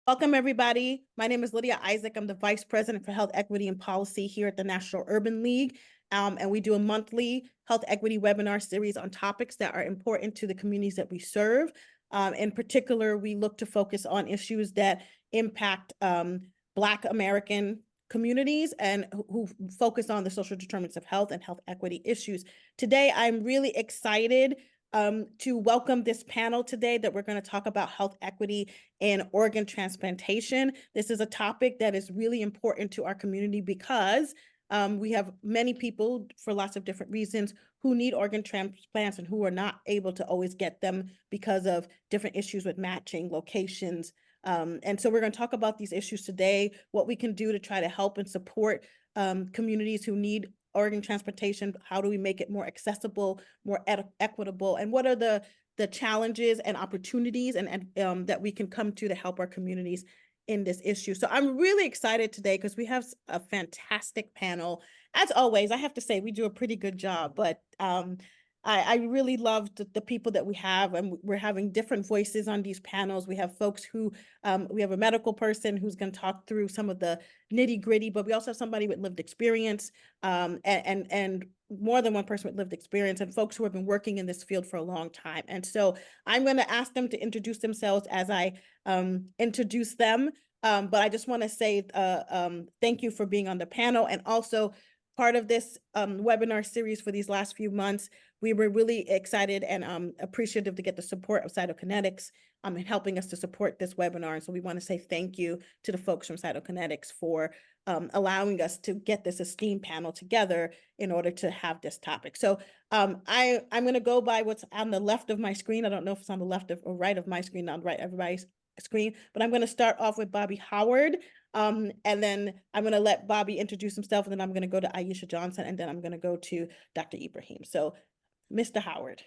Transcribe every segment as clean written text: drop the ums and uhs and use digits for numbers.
Welcome, everybody. My name is Lydia Isaac. I'm the Vice President for Health Equity and Policy here at the National Urban League. And we do a monthly health equity webinar series on topics that are important to the communities that we serve. In particular, we look to focus on issues that impact Black American communities and who focus on the social determinants of health and health equity issues. Today, I'm really excited to welcome this panel today that we're going to talk about health equity and organ transplantation. This is a topic that is really important to our community because we have many people, for lots of different reasons, who need organ transplants and who are not able to always get them because of different issues with matching locations. And so we're going to talk about these issues today, what we can do to try to help and support communities who need organ transplantation. How do we make it more accessible, more equitable, and what are the challenges and opportunities and that we can come to help our communities in this issue. So I'm really excited today because we have a fantastic panel. As always, I have to say we do a pretty good job, but I really love the people that we have, and we're having different voices on these panels. We have folks who, we have a medical person who's going to talk through some of the nitty gritty, but we also have somebody with lived experience, and more than one person with lived experience, and folks who have been working in this field for a long time. And so I'm going to ask them to introduce themselves as I introduce them. But I just want to say thank you for being on the panel, and also part of this webinar series for these last few months. We were really excited and appreciative to get the support of Cytokinetics in helping us to support this webinar. And so we want to say thank you to the folks from Cytokinetics for allowing us to get this esteemed panel together in order to have this topic. So I'm going to go by what's on the left of my screen. I don't know if it's on the left or right of my screen, not right everybody's screen, but I'm going to start off with Bobby Howard. And then I'm going to let Bobby introduce himself, and then I'm going to go to Ieesha Johnson, and then I'm going to go to Dr. Ibrahim. So Mr. Howard.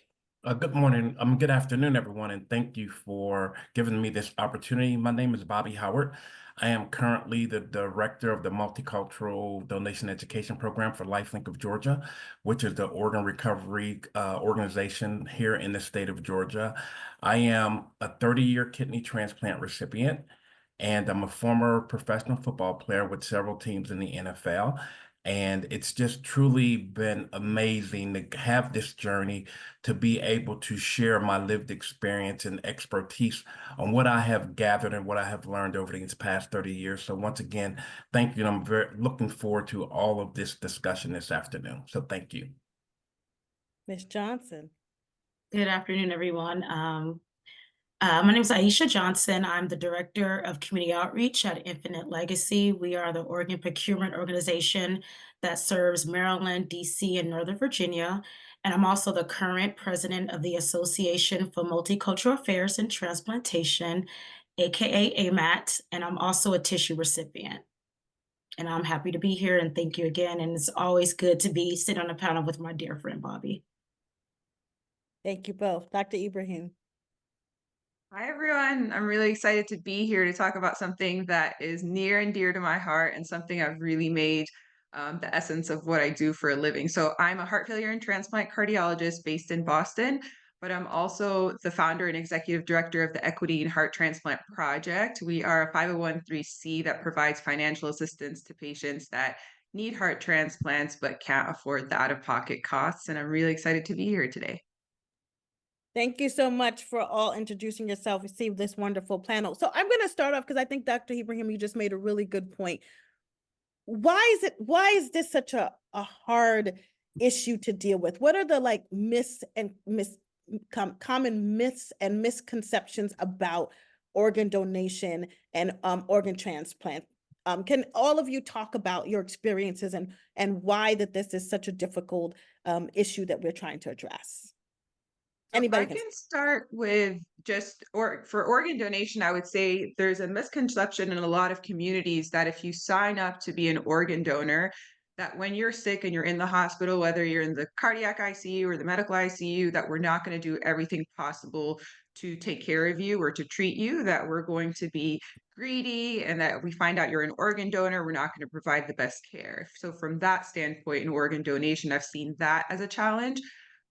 Good morning, good afternoon, everyone, and thank you for giving me this opportunity. My name is Bobby Howard. I am currently the director of the Multicultural Donation Education Program for LifeLink of Georgia, which is the organ recovery organization here in the state of Georgia. I am a 30-year kidney transplant recipient, and I'm a former professional football player with several teams in the NFL. And it's just truly been amazing to have this journey, to be able to share my lived experience and expertise on what I have gathered and what I have learned over these past 30 years. So once again, thank you. I'm very looking forward to all of this discussion this afternoon. So thank you. Ms. Johnson. Good afternoon, everyone. My name is Ieesha Johnson. I'm the Director of Community Outreach at Infinite Legacy. We are the organ procurement organization that serves Maryland, DC, and Northern Virginia. And I'm also the current president of the Association for Multicultural Affairs and Transplantation, aka AMAT, and I'm also a tissue recipient. And I'm happy to be here, and thank you again. And it's always good to be sitting on a panel with my dear friend, Bobby. Thank you both. Dr. Ibrahim. Hi, everyone. I'm really excited to be here to talk about something that is near and dear to my heart and something I've really made the essence of what I do for a living. So I'm a heart failure and transplant cardiologist based in Boston, but I'm also the founder and executive director of the Equity and Heart Transplant Project. We are a 501(c)(3) that provides financial assistance to patients that need heart transplants but can't afford the out-of-pocket costs. And I'm really excited to be here today. Thank you so much for all introducing yourself. Receive this wonderful panel. So I'm going to start off because I think Dr. Ibrahim, you just made a really good point. Why is this such a hard issue to deal with? What are the common myths and misconceptions about organ donation and organ transplant? Can all of you talk about your experiences and why that this is such a difficult issue that we're trying to address? Anybody can start with for organ donation. I would say there's a misconception in a lot of communities that if you sign up to be an organ donor, that when you're sick and you're in the hospital, whether you're in the cardiac ICU or the medical ICU, that we're not going to do everything possible to take care of you or to treat you, that we're going to be greedy, and that we find out you're an organ donor, we're not going to provide the best care. So from that standpoint, in organ donation, I've seen that as a challenge,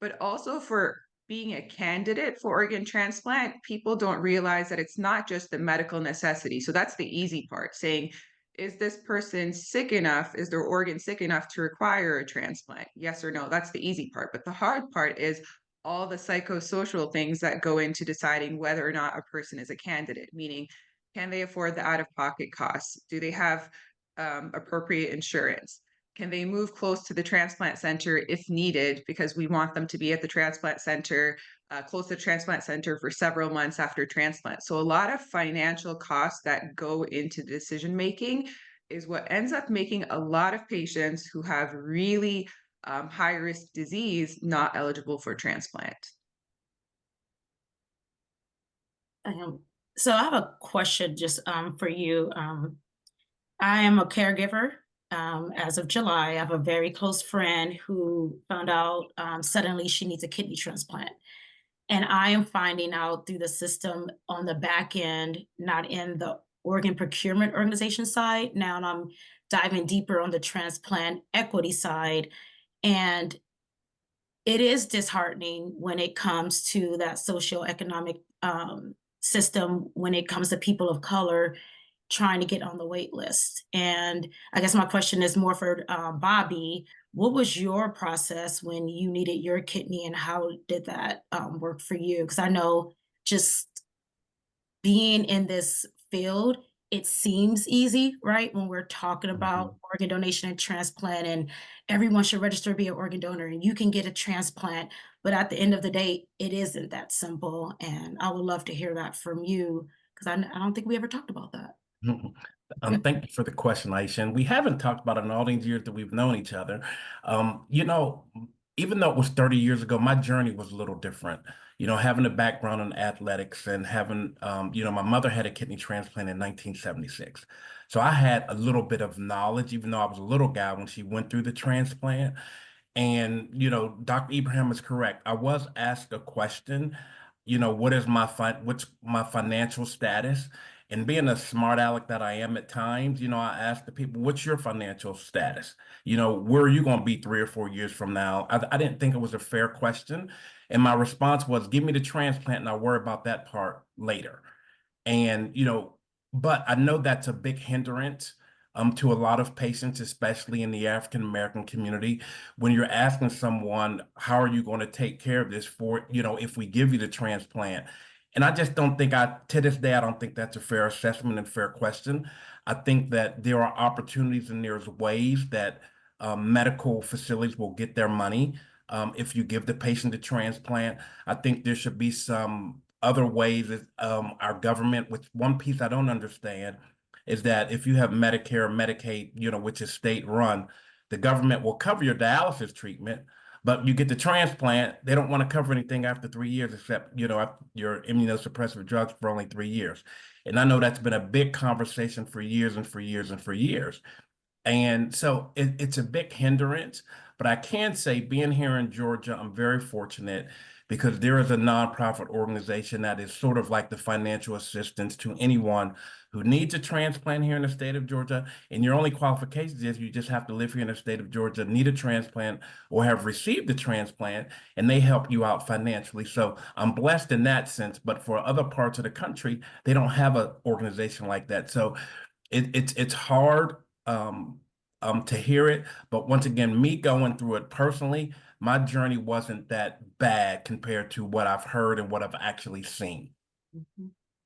but also for being a candidate for organ transplant, people don't realize that it's not just the medical necessity. So that's the easy part, saying, is this person sick enough? Is their organ sick enough to require a transplant? Yes or no? That's the easy part. But the hard part is all the psychosocial things that go into deciding whether or not a person is a candidate, meaning, can they afford the out-of-pocket costs? Do they have appropriate insurance? Can they move close to the transplant center if needed? Because we want them to be at the transplant center, close to the transplant center for several months after transplant. So a lot of financial costs that go into decision making is what ends up making a lot of patients who have really high risk disease not eligible for transplant. So I have a question just for you. I am a caregiver. As of July, I have a very close friend who found out suddenly she needs a kidney transplant. And I am finding out through the system on the back end, not in the organ procurement organization side. Now I'm diving deeper on the transplant equity side. And it is disheartening when it comes to that socioeconomic system, when it comes to people of color trying to get on the wait list. And I guess my question is more for Bobby. What was your process when you needed your kidney, and how did that work for you? Because I know just being in this field, it seems easy, right? When we're talking about organ donation and transplant, and everyone should register to be an organ donor, and you can get a transplant. But at the end of the day, it isn't that simple. And I would love to hear that from you, because I don't think we ever talked about that. Thank you for the question, Ieesha. And we haven't talked about it in all these years that we've known each other. You know, even though it was 30 years ago, my journey was a little different. You know, having a background in athletics and having, you know, my mother had a kidney transplant in 1976. So I had a little bit of knowledge, even though I was a little guy when she went through the transplant. And, you know, Dr. Ibrahim is correct. I was asked a question, you know, what's my financial status? And being a smart aleck that I am at times, you know, I ask the people, what's your financial status? You know, where are you going to be 3 or 4 years from now? I didn't think it was a fair question. And my response was, give me the transplant and I'll worry about that part later. And, you know, but I know that's a big hindrance to a lot of patients, especially in the African American community. When you're asking someone, how are you going to take care of this for, you know, if we give you the transplant? And I just don't think to this day, I don't think that's a fair assessment and fair question. I think that there are opportunities and there's ways that medical facilities will get their money if you give the patient a transplant. I think there should be some other ways that our government, which one piece I don't understand is that if you have Medicare or Medicaid, you know, which is state run, the government will cover your dialysis treatment, but you get the transplant, they don't want to cover anything after 3 years except, you know, your immunosuppressive drugs for only 3 years. And I know that's been a big conversation for years and for years and for years. And so it's a big hindrance, but I can say being here in Georgia, I'm very fortunate because there is a nonprofit organization that is sort of like the financial assistance to anyone who needs a transplant here in the state of Georgia. And your only qualifications is you just have to live here in the state of Georgia, need a transplant, or have received a transplant, and they help you out financially. So I'm blessed in that sense, but for other parts of the country, they don't have an organization like that. So it's hard to hear it, but once again, me going through it personally, my journey wasn't that bad compared to what I've heard and what I've actually seen.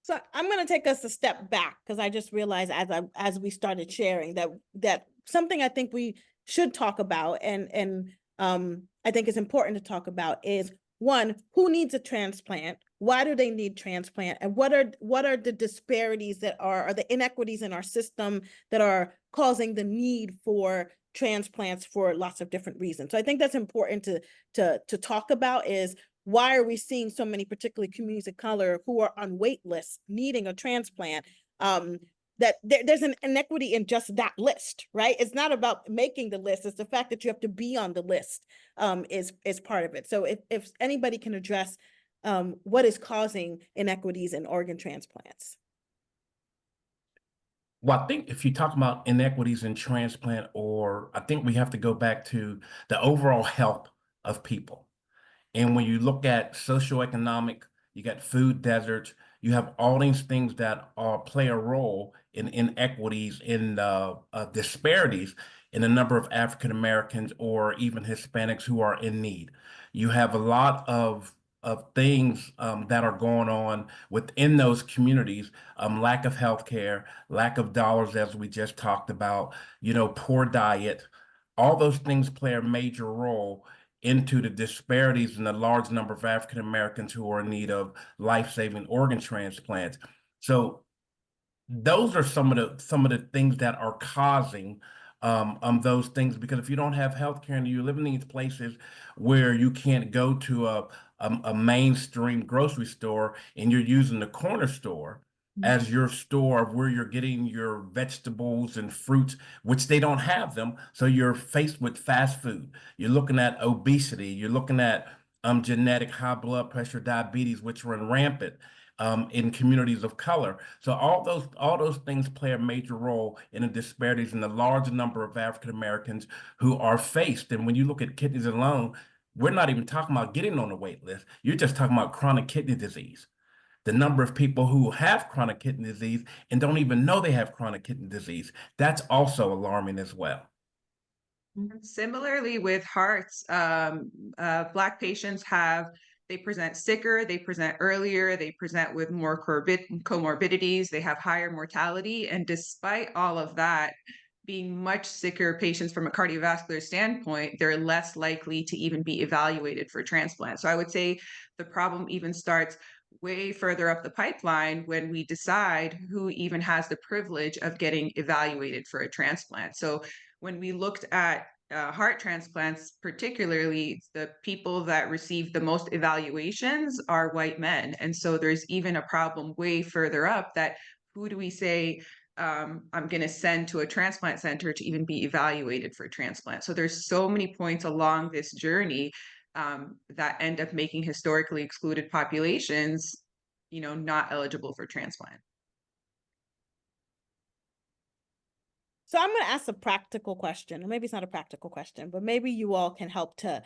So I'm going to take us a step back because I just realized as we started sharing that something I think we should talk about and I think it's important to talk about is, one, who needs a transplant? Why do they need transplant? And what are the disparities that are the inequities in our system that are causing the need for transplants for lots of different reasons? So I think that's important to talk about is, why are we seeing so many, particularly communities of color, who are on wait lists needing a transplant? That there's an inequity in just that list, right? It's not about making the list, it's the fact that you have to be on the list is part of it. So if anybody can address what is causing inequities in organ transplants. Well, I think if you talk about inequities in transplant, or I think we have to go back to the overall health of people. And when you look at socioeconomic, you got food deserts, you have all these things that play a role in inequities, in disparities in the number of African Americans or even Hispanics who are in need. You have a lot of things that are going on within those communities, lack of health care, lack of dollars, as we just talked about, poor diet. All those things play a major role into the disparities in the large number of African Americans who are in need of life-saving organ transplants. So those are some of the things that are causing those things, because if you don't have healthcare and you live in these places where you can't go to a mainstream grocery store and you're using the corner store as your store of where you're getting your vegetables and fruits, which they don't have them, so you're faced with fast food. You're looking at obesity. You're looking at genetic high blood pressure, diabetes, which run rampant in communities of color. So all those things play a major role in the disparities in the large number of African Americans who are faced. And when you look at kidneys alone, we're not even talking about getting on the wait list. You're just talking about chronic kidney disease. The number of people who have chronic kidney disease and don't even know they have chronic kidney disease, that's also alarming as well. Similarly with hearts, Black patients they present sicker, they present earlier, they present with more comorbidities, they have higher mortality. And despite all of that, being much sicker patients from a cardiovascular standpoint, they're less likely to even be evaluated for transplant. So I would say the problem even starts way further up the pipeline when we decide who even has the privilege of getting evaluated for a transplant. So when we looked at heart transplants, particularly, the people that receive the most evaluations are white men. And so there's even a problem way further up that who do we say I'm going to send to a transplant center to even be evaluated for transplant? So there's so many points along this journey that end up making historically excluded populations, not eligible for transplant. So I'm going to ask a practical question, or maybe it's not a practical question, but maybe you all can help to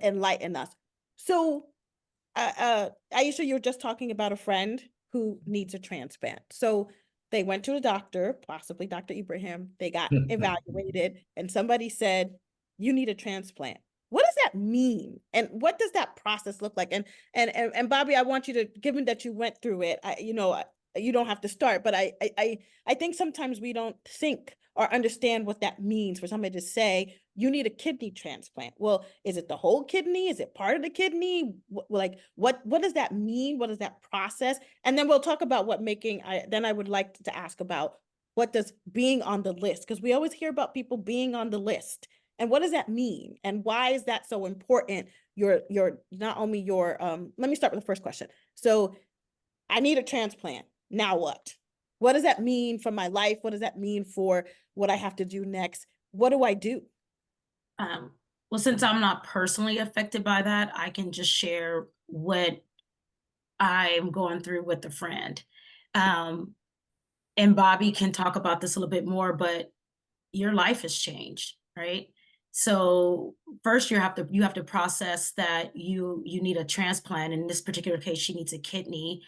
enlighten us. So, Ieesha, you were just talking about a friend who needs a transplant. So they went to a doctor, possibly Dr. Ibrahim. They got evaluated, and somebody said, "You need a transplant." What does that mean, and what does that process look like? And Bobby, I want you to, given that you went through it, you don't have to start, but I think sometimes we don't think or understand what that means for somebody to say, you need a kidney transplant. Well, is it the whole kidney? Is it part of the kidney? What does that mean? What is that process? And then we'll talk about then I would like to ask about what does being on the list, because we always hear about people being on the list. And what does that mean? And why is that so important? Not only your, let me start with the first question. So I need a transplant. Now what? What does that mean for my life? What does that mean for what I have to do next? What do I do? Well, since I'm not personally affected by that, I can just share what I'm going through with a friend. And Bobby can talk about this a little bit more, but your life has changed, right? So first you have to process that you need a transplant. In this particular case, she needs a kidney.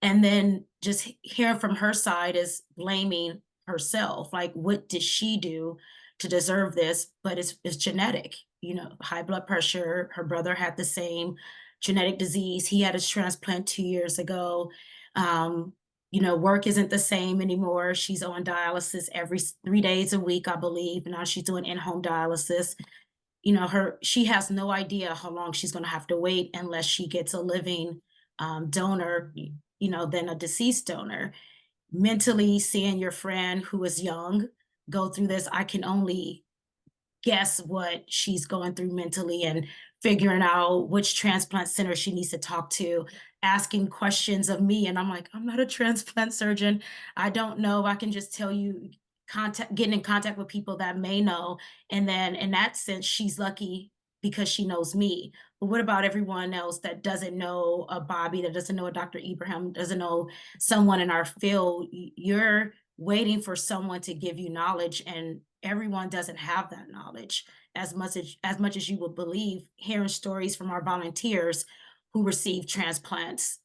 And then just hearing from her side is blaming herself. Like, what did she do to deserve this? But it's genetic, high blood pressure. Her brother had the same genetic disease. He had his transplant 2 years ago. Work isn't the same anymore. She's on dialysis every 3 days a week, I believe. Now she's doing in-home dialysis. She has no idea how long she's going to have to wait unless she gets a living donor, than a deceased donor. Mentally seeing your friend who is young go through this, I can only guess what she's going through mentally, and figuring out which transplant center she needs to talk to, asking questions of me. And I'm like, I'm not a transplant surgeon. I don't know. I can just tell you, getting in contact with people that may know. And then in that sense, she's lucky because she knows me. But what about everyone else that doesn't know a Bobby, that doesn't know a Dr. Ibrahim, doesn't know someone in our field? You're waiting for someone to give you knowledge, and everyone doesn't have that knowledge. as much as you would believe, hearing stories from our volunteers who receive transplants.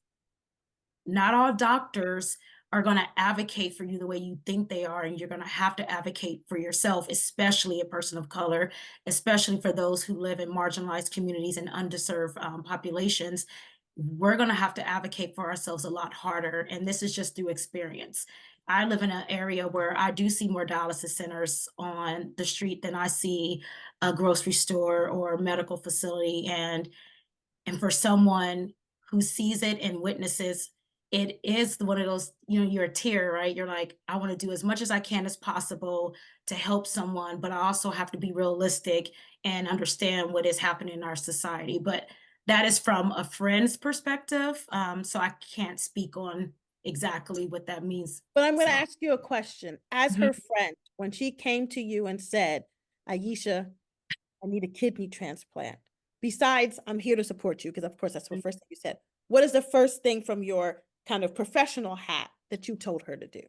Not all doctors are going to advocate for you the way you think they are, and you're going to have to advocate for yourself, especially a person of color, especially for those who live in marginalized communities and underserved populations. We're going to have to advocate for ourselves a lot harder, and this is just through experience. I live in an area where I do see more dialysis centers on the street than I see a grocery store or medical facility, and for someone who sees it and witnesses, it is one of those, you're a tear, right? You're like, I want to do as much as I can as possible to help someone, but I also have to be realistic and understand what is happening in our society. But that is from a friend's perspective. So I can't speak on exactly what that means. But I'm going to So, ask you a question. As Mhm. her friend, when she came to you and said, Ieesha, I need a kidney transplant. Besides, I'm here to support you, because of course that's the first thing you said. What is the first thing from your kind of professional hat that you told her to do?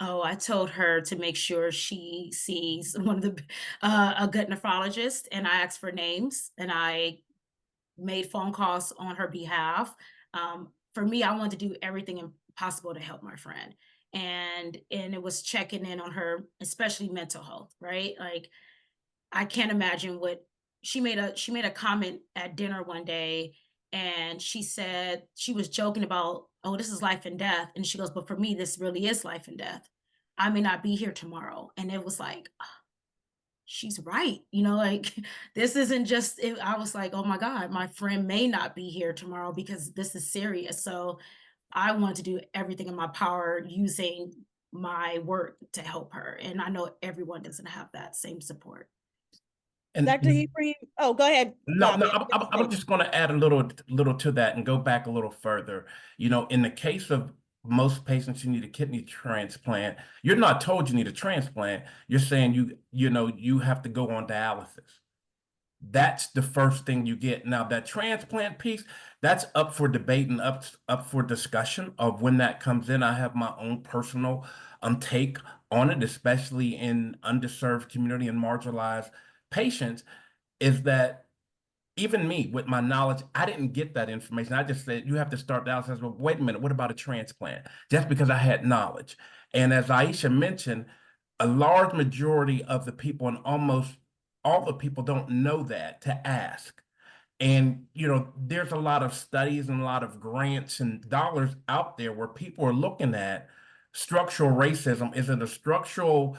Oh, I told her to make sure she sees one of the a good nephrologist, and I asked for names, and I made phone calls on her behalf. For me, I wanted to do everything possible to help my friend, and it was checking in on her, especially mental health, right? Like, I can't imagine what she made a comment at dinner one day, and she said she was joking about, oh, this is life and death, and she goes, but for me, this really is life and death. I may not be here tomorrow, and it was like, she's right. Like, this isn't just I was like, oh my God, my friend may not be here tomorrow because this is serious. So I want to do everything in my power using my work to help her. And I know everyone doesn't have that same support. And Dr. Ibrahim, oh, go ahead, no, Bobby. I'm just going to add a little to that and go back a little further. In the case of most patients who need a kidney transplant, you're not told you need a transplant. You're saying you have to go on dialysis. That's the first thing you get. Now, that transplant piece, that's up for debate and up for discussion of when that comes in. I have my own personal take on it, especially in underserved community and marginalized patients, is that even me, with my knowledge, I didn't get that information. I just said, you have to start the analysis. Well, wait a minute, what about a transplant? Just because I had knowledge. And as Ieesha mentioned, a large majority of the people and almost all the people don't know that to ask. And, there's a lot of studies and a lot of grants and dollars out there where people are looking at structural racism. Is it a structural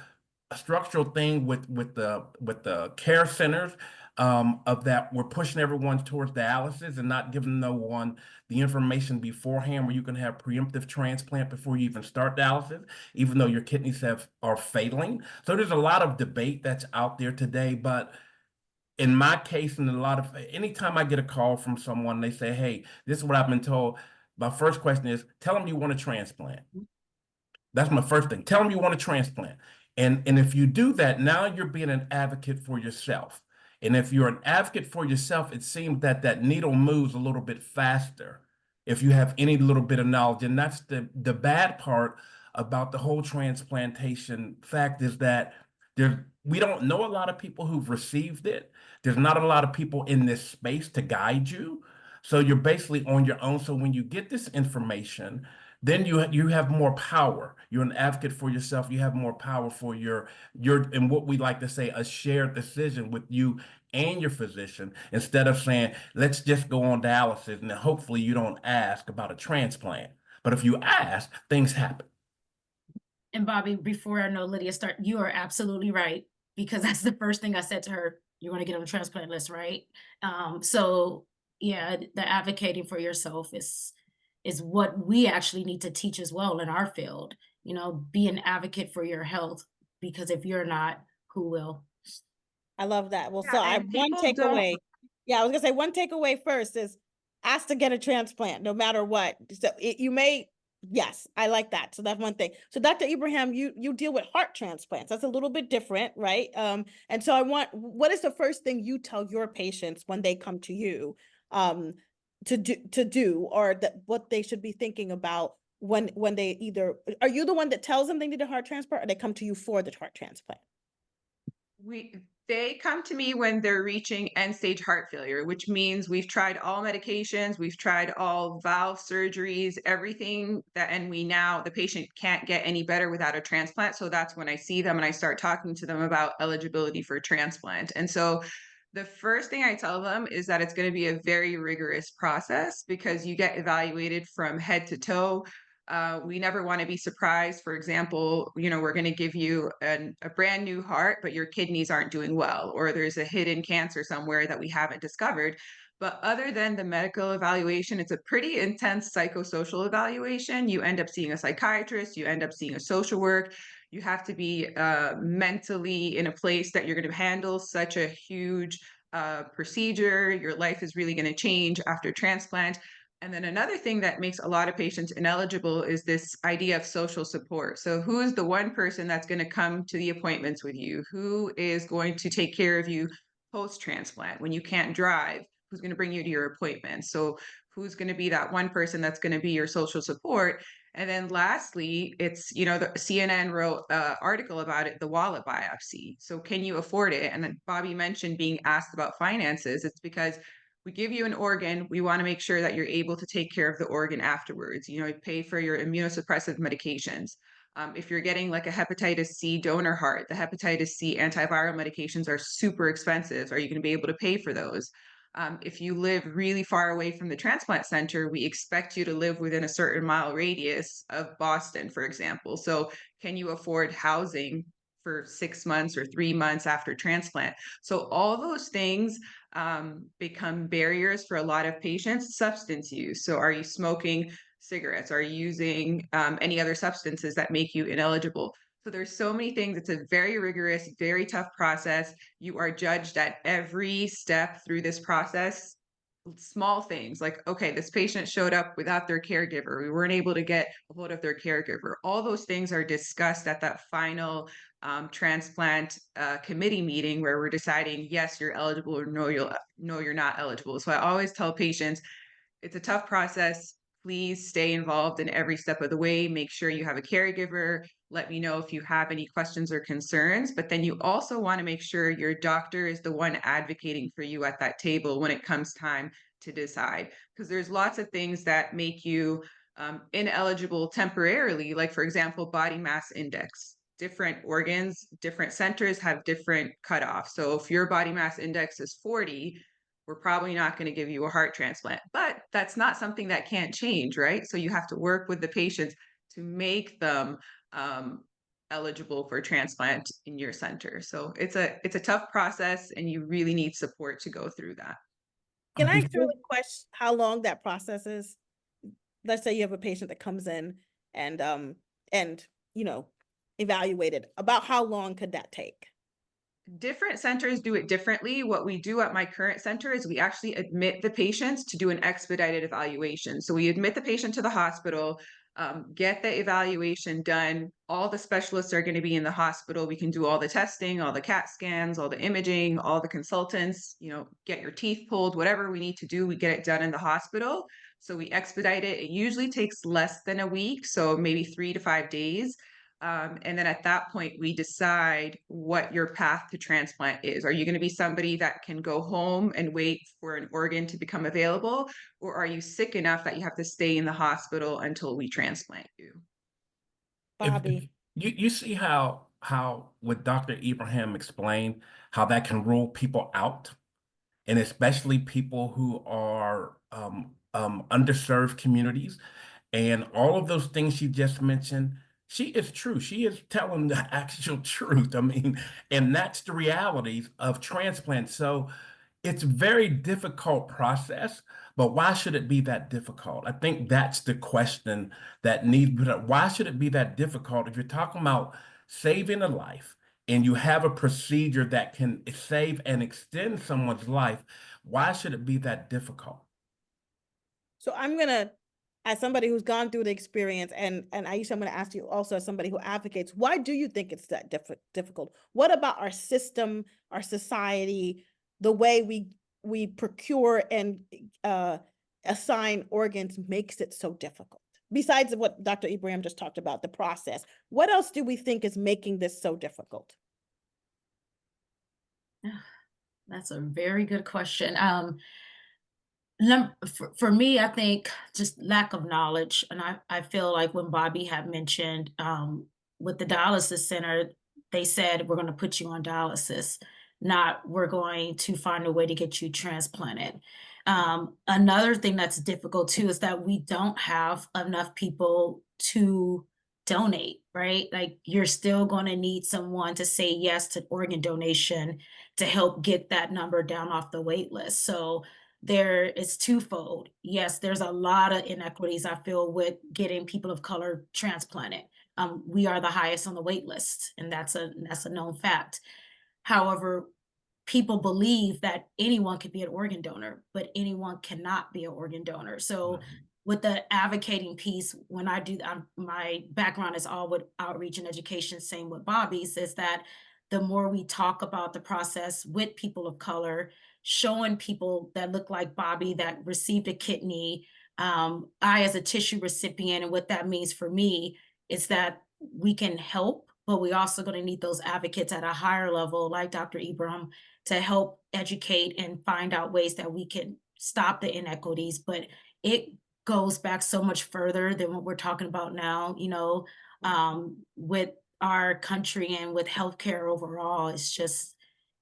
thing with the care centers, of that we're pushing everyone towards dialysis and not giving no one the information beforehand where you can have preemptive transplant before you even start dialysis, even though your kidneys are failing. So there's a lot of debate that's out there today, but in my case, and anytime I get a call from someone, they say, hey, this is what I've been told. My first question is, tell them you want a transplant. That's my first thing. Tell them you want a transplant. And if you do that, now you're being an advocate for yourself. And if you're an advocate for yourself, it seems that that needle moves a little bit faster if you have any little bit of knowledge. And that's the bad part about the whole transplantation fact, is that we don't know a lot of people who've received it. There's not a lot of people in this space to guide you. So you're basically on your own. So when you get this information, then you have more power. You're an advocate for yourself. You have more power for your and what we like to say, a shared decision with you and your physician, instead of saying, let's just go on dialysis and then hopefully you don't ask about a transplant. But if you ask, things happen. And Bobby, before I know Lydia start, you are absolutely right, because that's the first thing I said to her. You want to get on the transplant list, right? So yeah, the advocating for yourself is what we actually need to teach as well in our field. Be an advocate for your health, because if you're not, who will? I love that. Well, Yeah, so I have and one people don't. takeaway. Yeah, I was gonna say one takeaway first is ask to get a transplant, no matter what. So you may, yes, I like that. So that's one thing. So Dr. Ibrahim, you deal with heart transplants. That's a little bit different, right? And so what is the first thing you tell your patients when they come to you, to do, or what they should be thinking about when they are you the one that tells them they need a heart transplant, or they come to you for the heart transplant? They come to me when they're reaching end-stage heart failure, which means we've tried all medications, we've tried all valve surgeries, everything that, and the patient can't get any better without a transplant. So that's when I see them and I start talking to them about eligibility for transplant. And so the first thing I tell them is that it's going to be a very rigorous process because you get evaluated from head to toe. We never want to be surprised. For example, we're going to give you a brand new heart, but your kidneys aren't doing well, or there's a hidden cancer somewhere that we haven't discovered. But other than the medical evaluation, it's a pretty intense psychosocial evaluation. You end up seeing a psychiatrist, you end up seeing a social work. You have to be mentally in a place that you're going to handle such a huge procedure. Your life is really going to change after transplant. And then another thing that makes a lot of patients ineligible is this idea of social support. So who is the one person that's going to come to the appointments with you? Who is going to take care of you post-transplant when you can't drive? Who's going to bring you to your appointments? So who's going to be that one person that's going to be your social support? And then lastly, it's, the CNN wrote an article about it, the wallet biopsy. So can you afford it? And then Bobby mentioned being asked about finances. It's because we give you an organ, we want to make sure that you're able to take care of the organ afterwards. Pay for your immunosuppressive medications. If you're getting like a hepatitis C donor heart, the hepatitis C antiviral medications are super expensive. Are you going to be able to pay for those? If you live really far away from the transplant center, we expect you to live within a certain mile radius of Boston, for example. So can you afford housing for 6 months or 3 months after transplant? So all those things become barriers for a lot of patients. Substance use. So are you smoking cigarettes? Are you using any other substances that make you ineligible? So there's so many things. It's a very rigorous, very tough process. You are judged at every step through this process. Small things like, okay, this patient showed up without their caregiver. We weren't able to get a hold of their caregiver. All those things are discussed at that final transplant committee meeting where we're deciding, yes, you're eligible, or no, you're not eligible. So I always tell patients, it's a tough process. Please stay involved in every step of the way. Make sure you have a caregiver. Let me know if you have any questions or concerns. But then you also want to make sure your doctor is the one advocating for you at that table when it comes time to decide. Because there's lots of things that make you ineligible temporarily, like, for example, body mass index. Different organs, different centers have different cutoffs. So if your body mass index is 40, we're probably not going to give you a heart transplant. But that's not something that can't change, right? So you have to work with the patients to make them eligible for transplant in your center. So it's a tough process, and you really need support to go through that. Can I Before- actually question how long that process is? Let's say you have a patient that comes in and evaluated. About how long could that take? Different centers do it differently. What we do at my current center is we actually admit the patients to do an expedited evaluation. So we admit the patient to the hospital, get the evaluation done. All the specialists are going to be in the hospital. We can do all the testing, all the CAT scans, all the imaging, all the consultants, get your teeth pulled, whatever we need to do, we get it done in the hospital. So we expedite it. It usually takes less than a week, so maybe 3 to 5 days. And then at that point, we decide what your path to transplant is. Are you going to be somebody that can go home and wait for an organ to become available? Or are you sick enough that you have to stay in the hospital until we transplant you? if Bobby. you see how what Dr. Ibrahim explained, how that can rule people out, and especially people who are underserved communities, and all of those things she just mentioned, she is true. She is telling the actual truth. I mean, and that's the realities of transplant. So it's a very difficult process, but why should it be that difficult? I think that's the question that needs to be put up. Why should it be that difficult if you're talking about saving a life and you have a procedure that can save and extend someone's life? Why should it be that difficult? So I'm gonna, as somebody who's gone through the experience, and Ieesha, I'm gonna ask you also as somebody who advocates, why do you think it's that difficult? What about our system, our society, the way we procure and assign organs makes it so difficult? Besides what Dr. Ibrahim just talked about, the process, what else do we think is making this so difficult? That's a very good question. For me, I think just lack of knowledge. And I feel like when Bobby had mentioned with the dialysis center, they said, we're going to put you on dialysis, not we're going to find a way to get you transplanted. Another thing that's difficult too is that we don't have enough people to donate, right? Like you're still going to need someone to say yes to organ donation to help get that number down off the wait list. So there is twofold. Yes, there's a lot of inequities I feel with getting people of color transplanted. We are the highest on the wait list, and that's a known fact. However, people believe that anyone could be an organ donor, but anyone cannot be an organ donor. So with the advocating piece, when I do, my background is all with outreach and education, same with Bobby's, is that the more we talk about the process with people of color, showing people that look like Bobby that received a kidney, I as a tissue recipient, and what that means for me is that we can help, but we also going to need those advocates at a higher level, like Dr. Ibrahim, to help educate and find out ways that we can stop the inequities. But it goes back so much further than what we're talking about now, with our country and with healthcare overall. It's just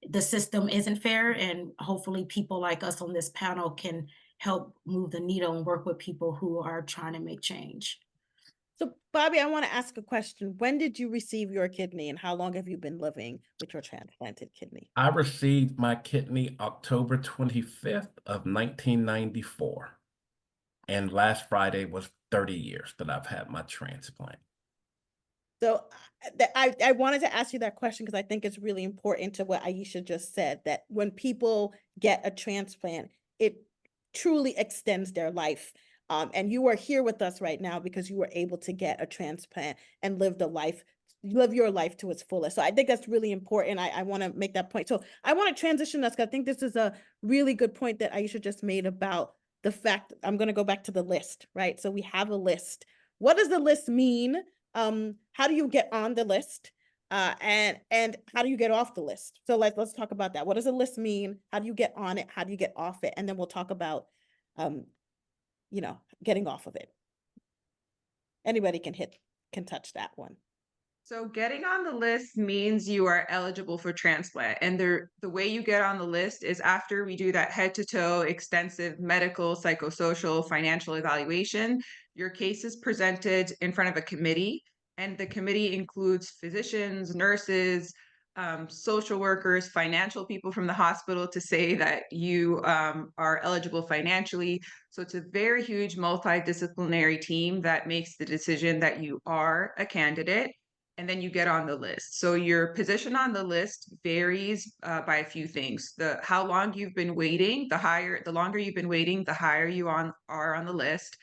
the system isn't fair, and hopefully people like us on this panel can help move the needle and work with people who are trying to make change. So, Bobby, I want to ask a question. When did you receive your kidney, and how long have you been living with your transplanted kidney? I received my kidney October 25th of 1994. And last Friday was 30 years that I've had my transplant. So I wanted to ask you that question because I think it's really important to what Ieesha just said, that when people get a transplant, it truly extends their life. And you are here with us right now because you were able to get a transplant and live your life to its fullest. So I think that's really important. I want to make that point. So I want to transition us, because I think this is a really good point that Ieesha just made about the fact, I'm going to go back to the list, right? So we have a list. What does the list mean? How do you get on the list? And how do you get off the list? So let's talk about that. What does a list mean? How do you get on it? How do you get off it? And then we'll talk about, getting off of it. Anybody can touch that one. So getting on the list means you are eligible for transplant. And the way you get on the list is after we do that head-to-toe extensive medical, psychosocial, financial evaluation. Your case is presented in front of a committee, and the committee includes physicians, nurses, social workers, financial people from the hospital to say that you are eligible financially. So it's a very huge multidisciplinary team that makes the decision that you are a candidate. And then you get on the list. So your position on the list varies by a few things. How long you've been waiting, the longer you've been waiting, the higher you are on the list.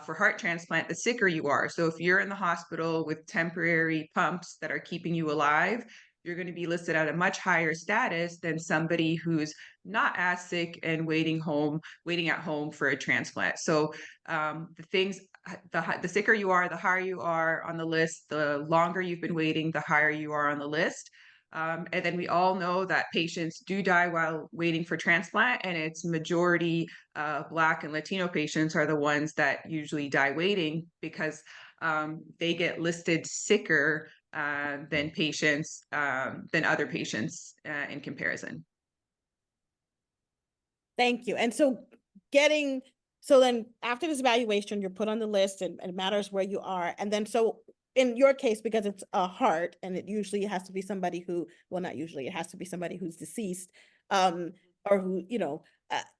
For heart transplant, the sicker you are. So if you're in the hospital with temporary pumps that are keeping you alive, you're going to be listed at a much higher status than somebody who's not as sick and waiting at home for a transplant. So the sicker you are, the higher you are on the list. The longer you've been waiting, the higher you are on the list. And then we all know that patients do die while waiting for transplant, and it's majority Black and Latino patients are the ones that usually die waiting because they get listed sicker than other patients in comparison. Thank you. And so then after this evaluation, you're put on the list, and it matters where you are. And then so in your case, because it's a heart, and it usually has to be somebody not usually, it has to be somebody who's deceased, or who,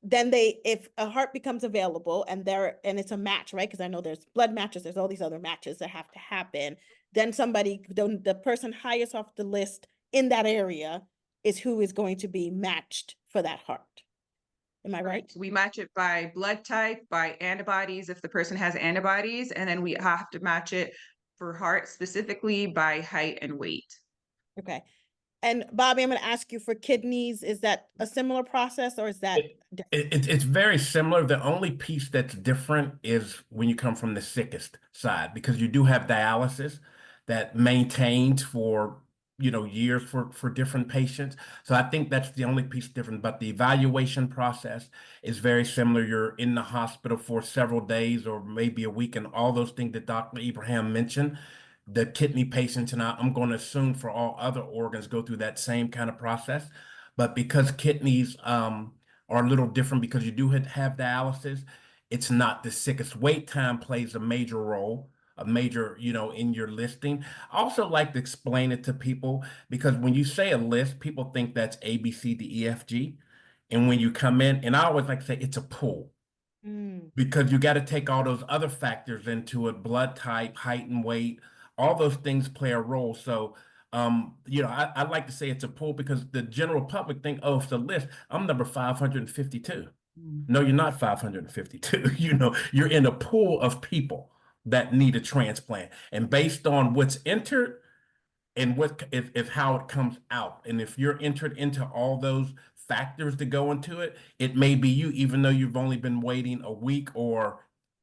then if a heart becomes available and it's a match, right? Because I know there's blood matches, there's all these other matches that have to happen. Then the person highest off the list in that area is who is going to be matched for that heart. Am I right? We match it by blood type, by antibodies, if the person has antibodies, and then we have to match it for heart specifically by height and weight. Okay. And Bobby, I'm going to ask you for kidneys. Is that a similar process, or is that different? It's very similar. The only piece that's different is when you come from the sickest side, because you do have dialysis that maintains for years for different patients. So I think that's the only piece different, but the evaluation process is very similar. You're in the hospital for several days or maybe a week, and all those things that Dr. Ibrahim mentioned. The kidney patients, and I'm going to assume for all other organs, go through that same kind of process. But because kidneys are a little different, because you do have dialysis, it's not the sickest. Wait time plays a major role, a major, in your listing. I also like to explain it to people, because when you say a list, people think that's A, B, C, D, E, F, G. And when you come in, and I always like to say it's a pool, because you got to take all those other factors into it: blood type, height and weight, all those things play a role. So, I like to say it's a pool, because the general public think, oh, it's a list. I'm number 552. No, you're not 552. You're in a pool of people that need a transplant. And based on what's entered, and what is how it comes out. And if you're entered into all those factors that go into it, it may be you, even though you've only been waiting a week or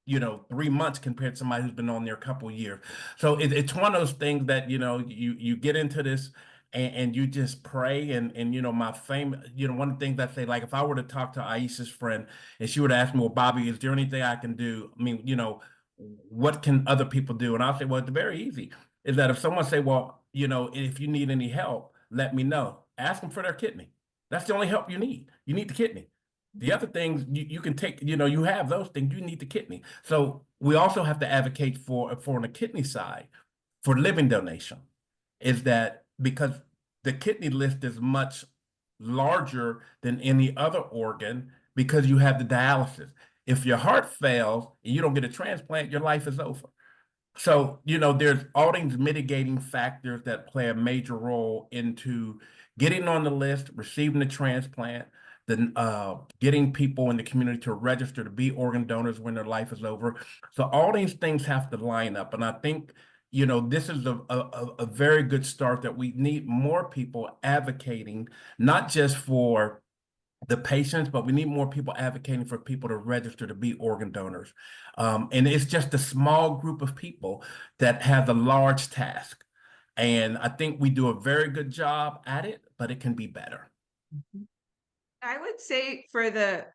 3 months compared to somebody who's been on there a couple of years. So it's one of those things that you get into this, and you just pray. And my fame, one of the things I say, like, if I were to talk to Ieesha's friend and she would ask me, well, Bobby, is there anything I can do? I mean, what can other people do? And I'll say, well, it's very easy. Is that if someone say, well, if you need any help, let me know. Ask them for their kidney. That's the only help you need. You need the kidney. The other things you can take, you have those things, you need the kidney. So we also have to advocate for on the kidney side for living donation. Is that because the kidney list is much larger than any other organ, because you have the dialysis. If your heart fails and you don't get a transplant, your life is over. So, there's all these mitigating factors that play a major role into getting on the list, receiving the transplant, then getting people in the community to register to be organ donors when their life is over. So all these things have to line up. And I think, this is a very good start, that we need more people advocating, not just for the patients, but we need more people advocating for people to register to be organ donors. And it's just a small group of people that have a large task. And I think we do a very good job at it, but it can be better. I would say for the,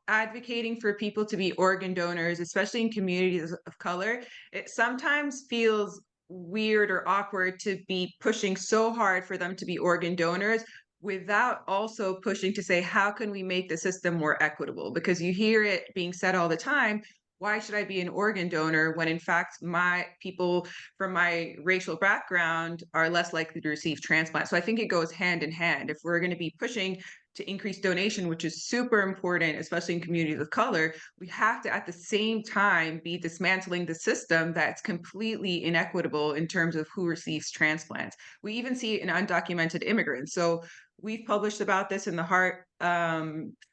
advocating for people to be organ donors, especially in communities of color, it sometimes feels weird or awkward to be pushing so hard for them to be organ donors without also pushing to say, how can we make the system more equitable? Because you hear it being said all the time. Why should I be an organ donor when in fact my people from my racial background are less likely to receive transplants? So I think it goes hand in hand. If we're going to be pushing to increase donation, which is super important, especially in communities of color, we have to at the same time be dismantling the system that's completely inequitable in terms of who receives transplants. We even see it in undocumented immigrants. So we've published about this in the heart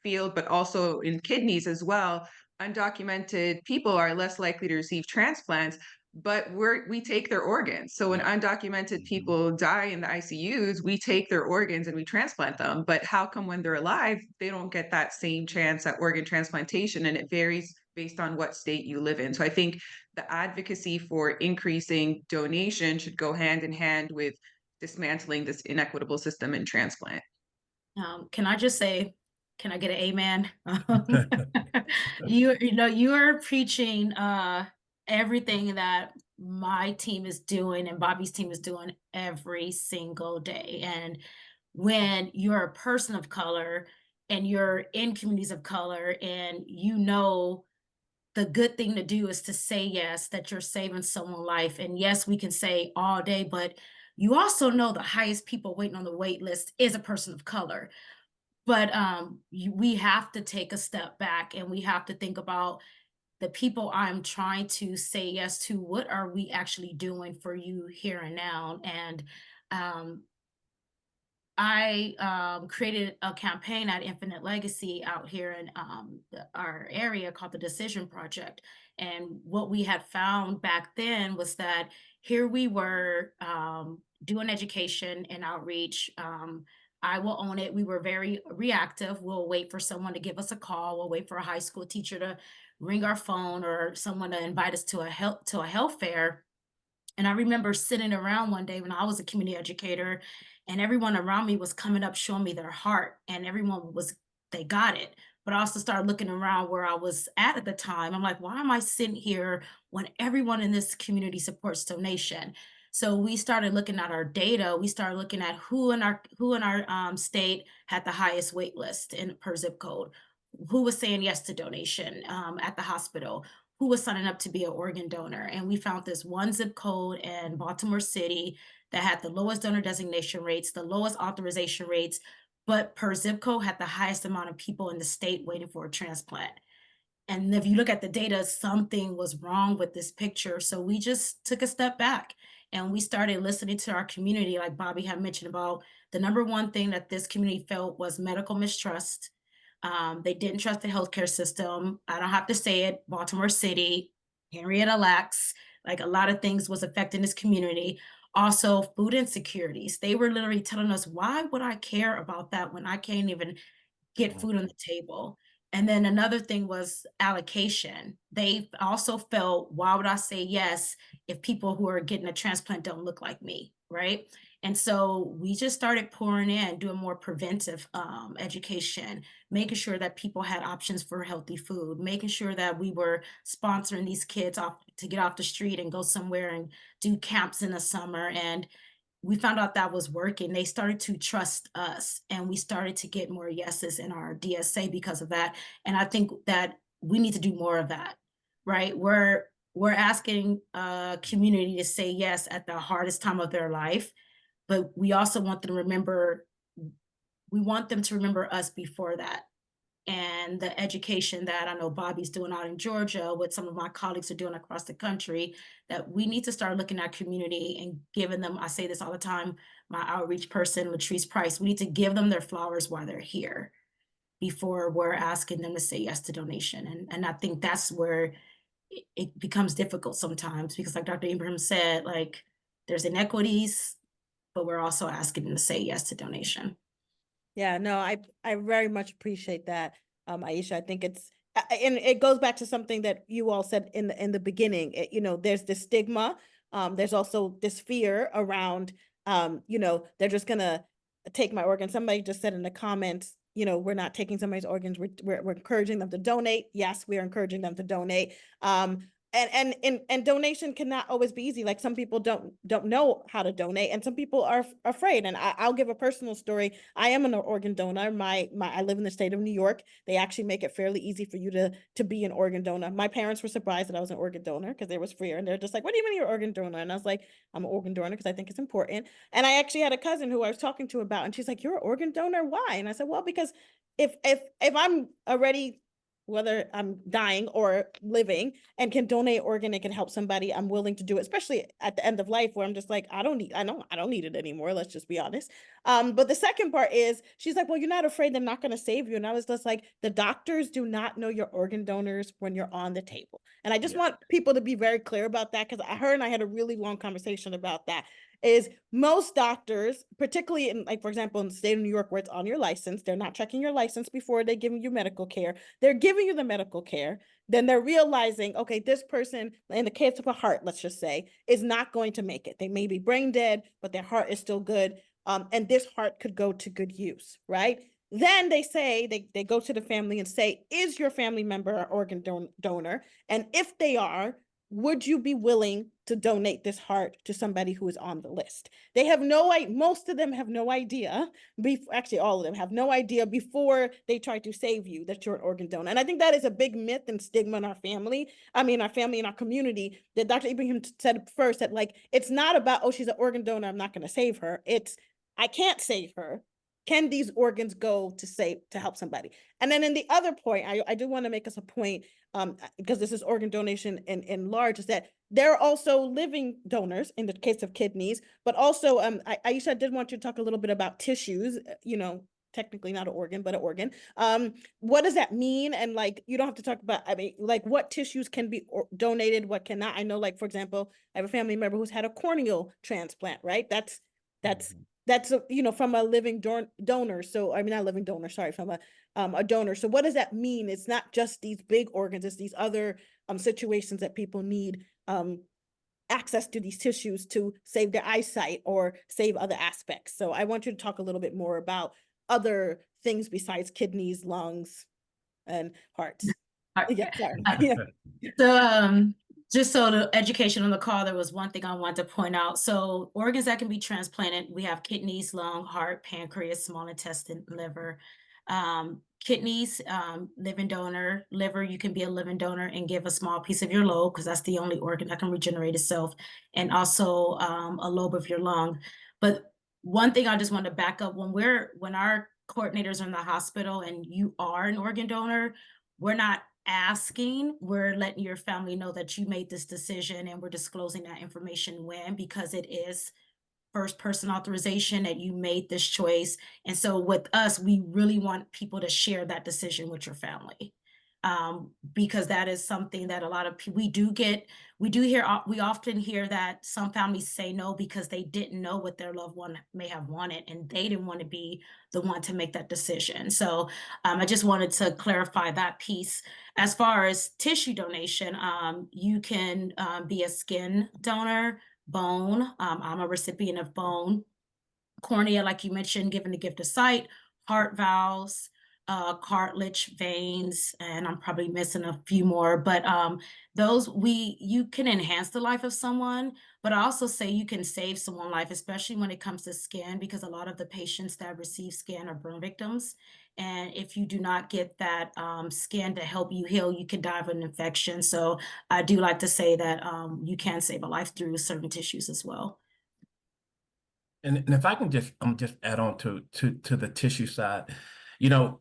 field, but also in kidneys as well. Undocumented people are less likely to receive transplants, but we take their organs. So when undocumented people die in the ICUs, we take their organs and we transplant them. But how come when they're alive, they don't get that same chance at organ transplantation? And it varies based on what state you live in. So I think the advocacy for increasing donation should go hand in hand with dismantling this inequitable system in transplant. Can I just say, can I get an amen? You are preaching everything that my team is doing and Bobby's team is doing every single day. And when you're a person of color and you're in communities of color, and the good thing to do is to say yes, that you're saving someone's life. And yes, we can say all day, but you also know the highest people waiting on the wait list is a person of color. But we have to take a step back and we have to think about the people I'm trying to say yes to. What are we actually doing for you here and now? And I created a campaign at Infinite Legacy out here in our area called the Decision Project. And what we had found back then was that here we were doing education and outreach. I will own it. We were very reactive. We'll wait for someone to give us a call. We'll wait for a high school teacher to ring our phone or someone to invite us to a health fair. And I remember sitting around one day when I was a community educator, and everyone around me was coming up showing me their heart, and they got it. But I also started looking around where I was at the time. I'm like, why am I sitting here when everyone in this community supports donation? So we started looking at our data. We started looking at who in our state had the highest wait list in per zip code, who was saying yes to donation at the hospital, who was signing up to be an organ donor. And we found this one zip code in Baltimore City that had the lowest donor designation rates, the lowest authorization rates, but per zip code had the highest amount of people in the state waiting for a transplant. And if you look at the data, something was wrong with this picture. So we just took a step back and we started listening to our community, like Bobby had mentioned about the number one thing that this community felt was medical mistrust. They didn't trust the healthcare system. I don't have to say it. Baltimore City, Henrietta Lacks, like a lot of things was affecting this community. Also, food insecurities. They were literally telling us, why would I care about that when I can't even get food on the table? And then another thing was allocation. They also felt, why would I say yes if people who are getting a transplant don't look like me, right? And so we just started pouring in, doing more preventive education, making sure that people had options for healthy food, making sure that we were sponsoring these kids off to get off the street and go somewhere and do camps in the summer. And we found out that was working. They started to trust us, and we started to get more yeses in our DSA because of that. And I think that we need to do more of that, right? We're asking a community to say yes at the hardest time of their life, but we also want them to remember, we want them to remember us before that. And the education that I know Bobby's doing out in Georgia, what some of my colleagues are doing across the country, that we need to start looking at community and giving them, I say this all the time, my outreach person, Latrice Price, we need to give them their flowers while they're here before we're asking them to say yes to donation. And I think that's where it becomes difficult sometimes because like Dr. Ibrahim said, like there's inequities, but we're also asking them to say yes to donation. Yeah, no, I very much appreciate that, Ieesha. I think it's and it goes back to something that you all said in the beginning. There's this stigma. There's also this fear around, they're just gonna take my organ. Somebody just said in the comments, we're not taking somebody's organs. We're encouraging them to donate. Yes, we are encouraging them to donate. And donation cannot always be easy. Like some people don't know how to donate, and some people are afraid. And I'll give a personal story. I am an organ donor. I live in the state of New York. They actually make it fairly easy for you to be an organ donor. My parents were surprised that I was an organ donor because it was free, and they're just like, "What do you mean you're an organ donor?" And I was like, "I'm an organ donor because I think it's important." And I actually had a cousin who I was talking to about, and she's like, "You're an organ donor? Why?" And I said, "Well, because if I'm already, whether I'm dying or living, and can donate organ, it can help somebody, I'm willing to do it, especially at the end of life where I'm just like, I don't need it anymore. Let's just be honest." But the second part is she's like, "Well, you're not afraid they're not going to save you." And I was just like, the doctors do not know your organ donors when you're on the table. And I just want people to be very clear about that, because her and I had a really long conversation about that. Is most doctors, particularly in, like, for example, in the state of New York, where it's on your license, they're not checking your license before they give you medical care. They're giving you the medical care. Then they're realizing, okay, this person, in the case of a heart, let's just say, is not going to make it. They may be brain dead, but their heart is still good. And this heart could go to good use, right? Then they say, they go to the family and say, is your family member an organ donor? And if they are, would you be willing to donate this heart to somebody who is on the list? They have no idea. Most of them have no idea. Actually, all of them have no idea before they try to save you that you're an organ donor. And I think that is a big myth and stigma in our family. I mean, our family and our community, that Dr. Ibrahim said first, that like, it's not about, oh, she's an organ donor, I'm not going to save her. It's, I can't save her. Can these organs go to help somebody? And then in the other point, I do want to make us a point, because this is organ donation in large, is that there are also living donors in the case of kidneys, but also, Ieesha did want you to talk a little bit about tissues, technically not an organ, but an organ. What does that mean? And like, you don't have to talk about, I mean, like what tissues can be donated, what cannot. I know, like, for example, I have a family member who's had a corneal transplant, right? That's from a living donor. So, I mean, not living donor, sorry, from a donor. So what does that mean? It's not just these big organs, it's these other situations that people need access to these tissues to save their eyesight or save other aspects. So I want you to talk a little bit more about other things besides kidneys, lungs, and hearts. Yeah, sorry. Yeah. So just so the education on the call, there was one thing I wanted to point out. So organs that can be transplanted, we have kidneys, lung, heart, pancreas, small intestine, liver. Kidneys, living donor. Liver, you can be a living donor and give a small piece of your lobe, because that's the only organ that can regenerate itself, and also a lobe of your lung. But one thing I just want to back up, when our coordinators are in the hospital and you are an organ donor, we're not asking, we're letting your family know that you made this decision, and we're disclosing that information because it is first person authorization that you made this choice. And so with us, we really want people to share that decision with your family. Because that is something that a lot of people, we often hear that some families say no because they didn't know what their loved one may have wanted, and they didn't want to be the one to make that decision. So I just wanted to clarify that piece. As far as tissue donation, you can be a skin donor, bone. I'm a recipient of bone, cornea, like you mentioned, given the gift of sight, heart valves, cartilage, veins, and I'm probably missing a few more, but you can enhance the life of someone, but I also say you can save someone's life, especially when it comes to skin, because a lot of the patients that receive skin are burn victims. And if you do not get that skin to help you heal, you can die of an infection. So I do like to say that you can save a life through certain tissues as well. And if I can just add on to the tissue side, you know,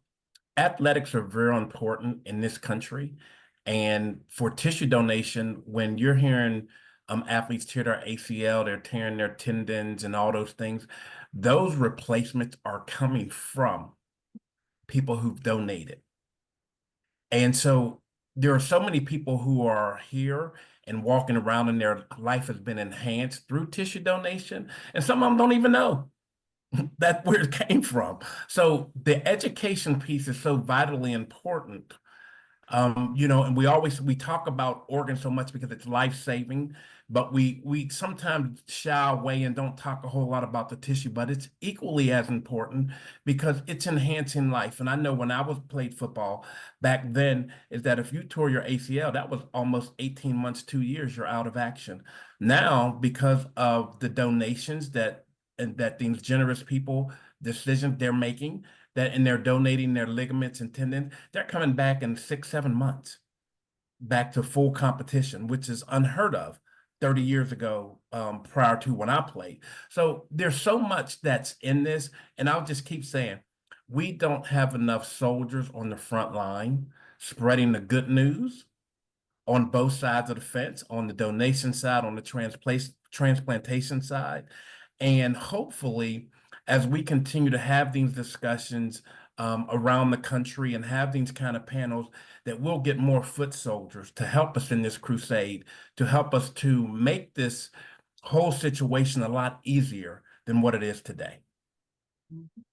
athletics are very important in this country. And for tissue donation, when you're hearing athletes tear their ACL, they're tearing their tendons and all those things, those replacements are coming from people who've donated. And so there are so many people who are here and walking around and their life has been enhanced through tissue donation. And some of them don't even know that's where it came from. So the education piece is so vitally important. You know, and we talk about organs so much because it's life-saving, but we sometimes shy away and don't talk a whole lot about the tissue, but it's equally as important because it's enhancing life. And I know when I played football back then, is that if you tore your ACL, that was almost 18 months, 2 years, you're out of action. Now, because of the donations that these generous people, decisions they're making, and they're donating their ligaments and tendons, they're coming back in 6, 7 months, back to full competition, which is unheard of 30 years ago, prior to when I played. So there's so much that's in this, and I'll just keep saying, we don't have enough soldiers on the front line spreading the good news on both sides of the fence, on the donation side, on the transplantation side. And hopefully, as we continue to have these discussions around the country and have these kind of panels, that we'll get more foot soldiers to help us in this crusade, to help us to make this whole situation a lot easier than what it is today.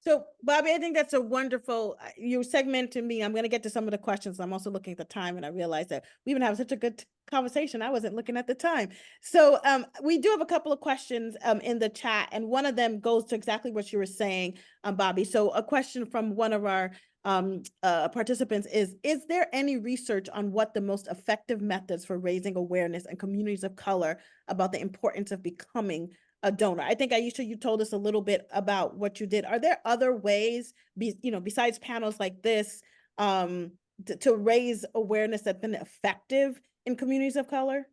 So, Bobby, I think that's a wonderful, you segmented me. I'm going to get to some of the questions. I'm also looking at the time, and I realized that we've been having such a good conversation. I wasn't looking at the time. So we do have a couple of questions in the chat, and one of them goes to exactly what you were saying, Bobby. So a question from one of our participants is there any research on what the most effective methods for raising awareness in communities of color about the importance of becoming a donor? I think, Ieesha, you told us a little bit about what you did. Are there other ways, besides panels like this, to raise awareness that's been effective in communities of color?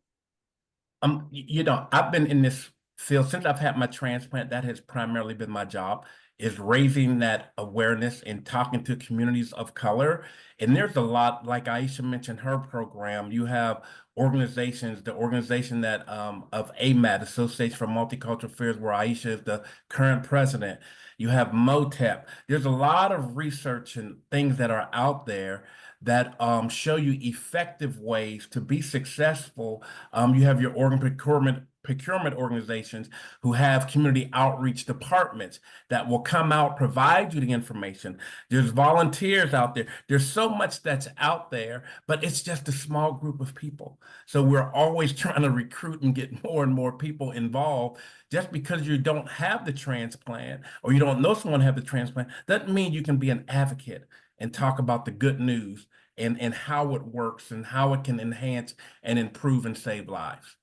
You know, I've been in this field since I've had my transplant. That has primarily been my job, is raising that awareness and talking to communities of color. And there's a lot, like Ieesha mentioned her program, you have organizations, the organization that of AMAT, Association for Multicultural Affairs, where Ieesha is the current president. You have MOTEP. There's a lot of research and things that are out there that show you effective ways to be successful. You have your organ procurement procurement organizations who have community outreach departments that will come out, provide you the information. There's volunteers out there. There's so much that's out there, but it's just a small group of people. So we're always trying to recruit and get more and more people involved. Just because you don't have the transplant or you don't know someone have the transplant doesn't mean you can be an advocate and talk about the good news and how it works and how it can enhance and improve and save lives.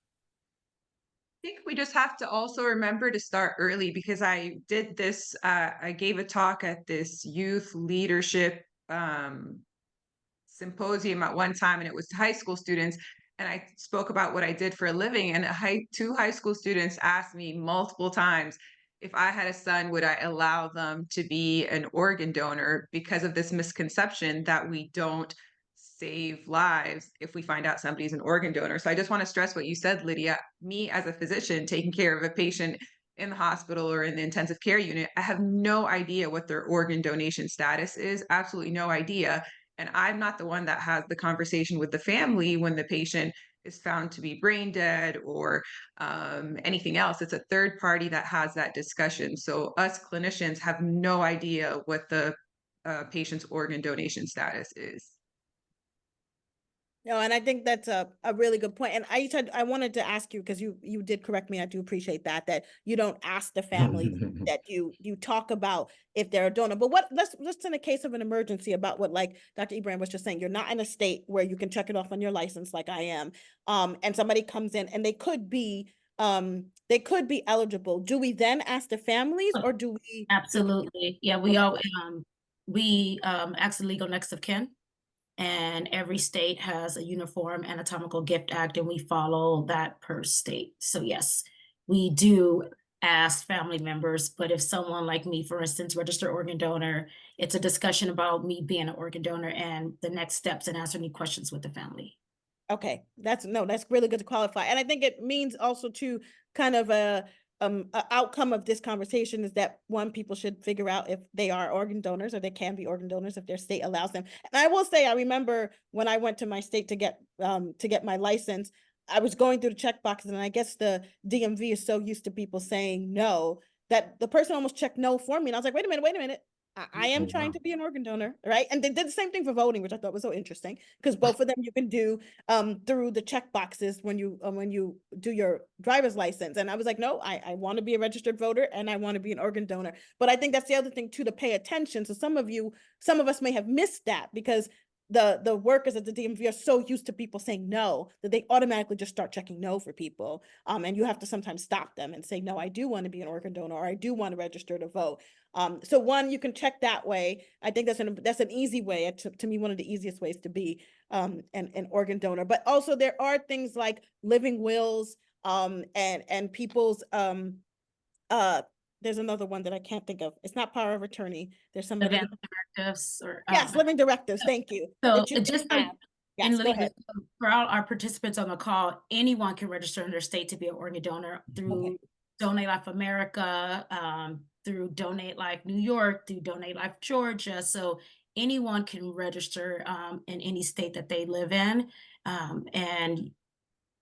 I think we just have to also remember to start early, because I did this, I gave a talk at this youth leadership symposium at one time, and it was high school students. And I spoke about what I did for a living. And two high school students asked me multiple times, if I had a son, would I allow them to be an organ donor, because of this misconception that we don't save lives if we find out somebody's an organ donor. So I just want to stress what you said, Lydia. Me as a physician taking care of a patient in the hospital or in the intensive care unit, I have no idea what their organ donation status is, absolutely no idea. And I'm not the one that has the conversation with the family when the patient is found to be brain dead or anything else. It's a third party that has that discussion. So us clinicians have no idea what the patient's organ donation status is. No, and I think that's a really good point. And Ieesha, I wanted to ask you, because you did correct me. I do appreciate that you don't ask the families, that you talk about if they're a donor. But let's in a case of an emergency, about what, like Dr. Ibrahim was just saying, you're not in a state where you can check it off on your license like I am. And somebody comes in and they could be eligible. Do we then ask the families, or do we? Absolutely. Yeah, we all ask the legal next of kin. And every state has a uniform anatomical gift act, and we follow that per state. So yes, we do ask family members, but if someone like me, for instance, registered organ donor, it's a discussion about me being an organ donor and the next steps and answering any questions with the family. Okay, that's really good to qualify. And I think it means also to kind of a outcome of this conversation is that, one, people should figure out if they are organ donors, or they can be organ donors if their state allows them. And I will say, I remember when I went to my state to get my license, I was going through the check boxes, and I guess the DMV is so used to people saying no that the person almost checked no for me. And I was like, wait a minute. I am trying to be an organ donor, right? And they did the same thing for voting, which I thought was so interesting, because both of them you can do through the check boxes when you do your driver's license. And I was like, no, I want to be a registered voter, and I want to be an organ donor. But I think that's the other thing too, to pay attention. So some of us may have missed that, because the workers at the DMV are so used to people saying no that they automatically just start checking no for people. And you have to sometimes stop them and say, no, I do want to be an organ donor, or I do want to register to vote. So one, you can check that way. I think that's an easy way, to me, one of the easiest ways to be an organ donor. But also there are things like living wills, and people's there's another one that I can't think of. It's not power of attorney. There's somebody. Event directives, or Yes, living directives. Thank you. So that you just can like, have. and Yes, go Lydia, ahead. for all our participants on the call, anyone can register in their state to be an organ donor through Donate Life America, through Donate Life New York, through Donate Life Georgia. So anyone can register in any state that they live in. And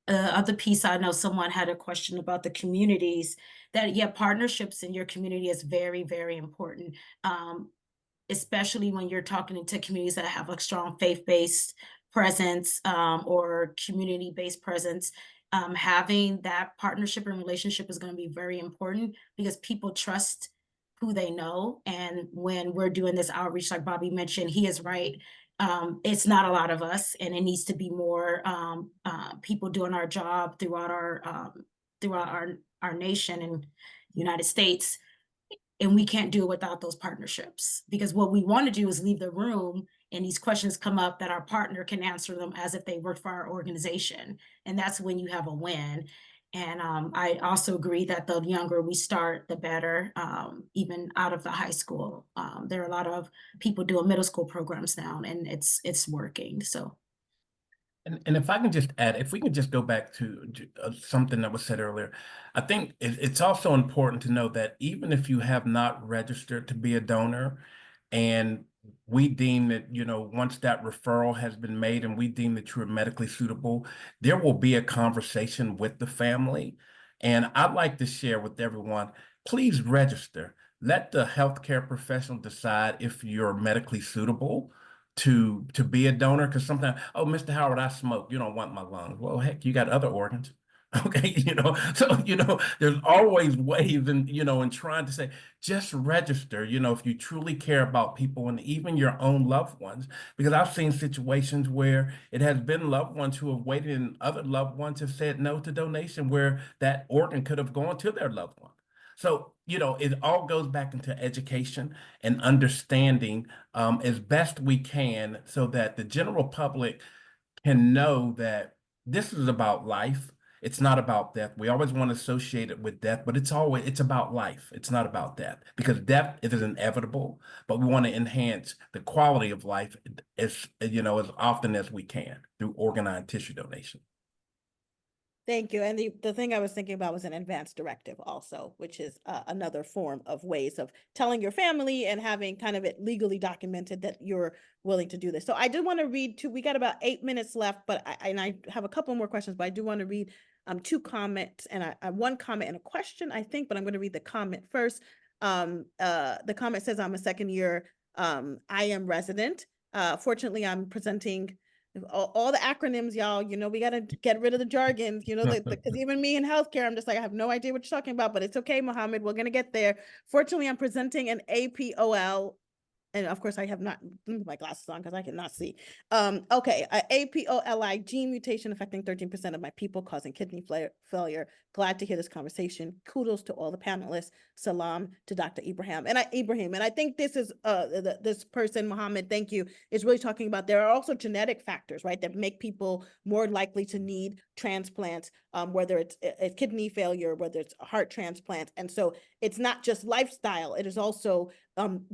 other piece, I know someone had a question about the communities, that partnerships in your community is very, very important. Especially when you're talking to communities that have a strong faith-based presence, or community-based presence. Having that partnership and relationship is going to be very important, because people trust who they know. And when we're doing this outreach, like Bobby mentioned, he is right. It's not a lot of us, and it needs to be more people doing our job throughout our nation and United States. And we can't do it without those partnerships, because what we want to do is leave the room and these questions come up that our partner can answer them as if they worked for our organization. And that's when you have a win. And I also agree that the younger we start, the better, even out of the high school. There are a lot of people doing middle school programs now, and it's working. So. And if I can just add, if we can just go back to something that was said earlier, I think it's also important to know that even if you have not registered to be a donor, and we deem that, once that referral has been made and we deem that you're medically suitable, there will be a conversation with the family And I'd like to share with everyone, please register. Let the healthcare professional decide if you're medically suitable to be a donor. Because sometimes, oh, Mr. Howard, I smoke. You don't want my lungs. Well, heck, you got other organs. Okay, so there's always ways, and in trying to say, just register, if you truly care about people and even your own loved ones, because I've seen situations where it has been loved ones who have waited and other loved ones have said no to donation where that organ could have gone to their loved one. So, it all goes back into education and understanding as best we can so that the general public can know that this is about life. It's not about death. We always want to associate it with death, but it's about life. It's not about death because death is inevitable, but we want to enhance the quality of life as often as we can through organ and tissue donation. Thank you. And the thing I was thinking about was an advance directive also, which is another form of ways of telling your family and having kind of it legally documented that you're willing to do this. So I do want to read we got about 8 minutes left, but I have a couple more questions, but I do want to read two comments and one comment and a question, I think, but I'm going to read the comment first. The comment says, I'm a second year IM resident. Fortunately, I'm presenting all the acronyms, y'all, we got to get rid of the jargon, because even me in healthcare, I'm just like, I have no idea what you're talking about, but it's okay, Mohammed, we're going to get there. Fortunately, I'm presenting an APOL. And of course, I have not my glasses on because I cannot see. Okay, APOLI gene mutation affecting 13% of my people, causing kidney failure. Glad to hear this conversation. Kudos to all the panelists. Salam to Dr. Ibrahim. And I think this is this person, Mohammed, thank you, is really talking about there are also genetic factors, right, that make people more likely to need transplants, whether it's a kidney failure, whether it's a heart transplant. And so it's not just lifestyle, it is also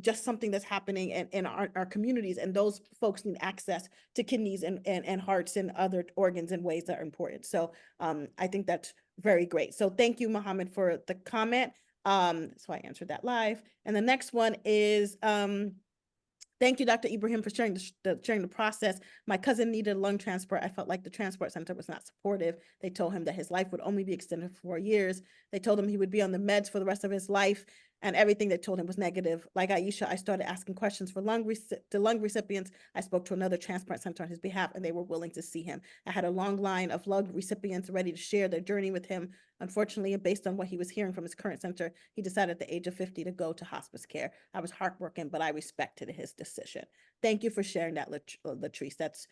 just something that's happening in our communities, and those folks need access to kidneys and hearts and other organs in ways that are important. So I think that's very great. So thank you, Mohammed, for the comment. So I answered that live. And the next one is, thank you, Dr. Ibrahim, for sharing the process. My cousin needed a lung transplant. I felt like the transport center was not supportive. They told him that his life would only be extended for 4 years. They told him he would be on the meds for the rest of his life, and everything they told him was negative. Like Ieesha, I started asking questions for lung recipients. I spoke to another transplant center on his behalf, and they were willing to see him. I had a long line of lung recipients ready to share their journey with him. Unfortunately, based on what he was hearing from his current center, he decided at the age of 50 to go to hospice care. I was heartbroken, but I respected his decision. Thank you for sharing that, Latrice. That's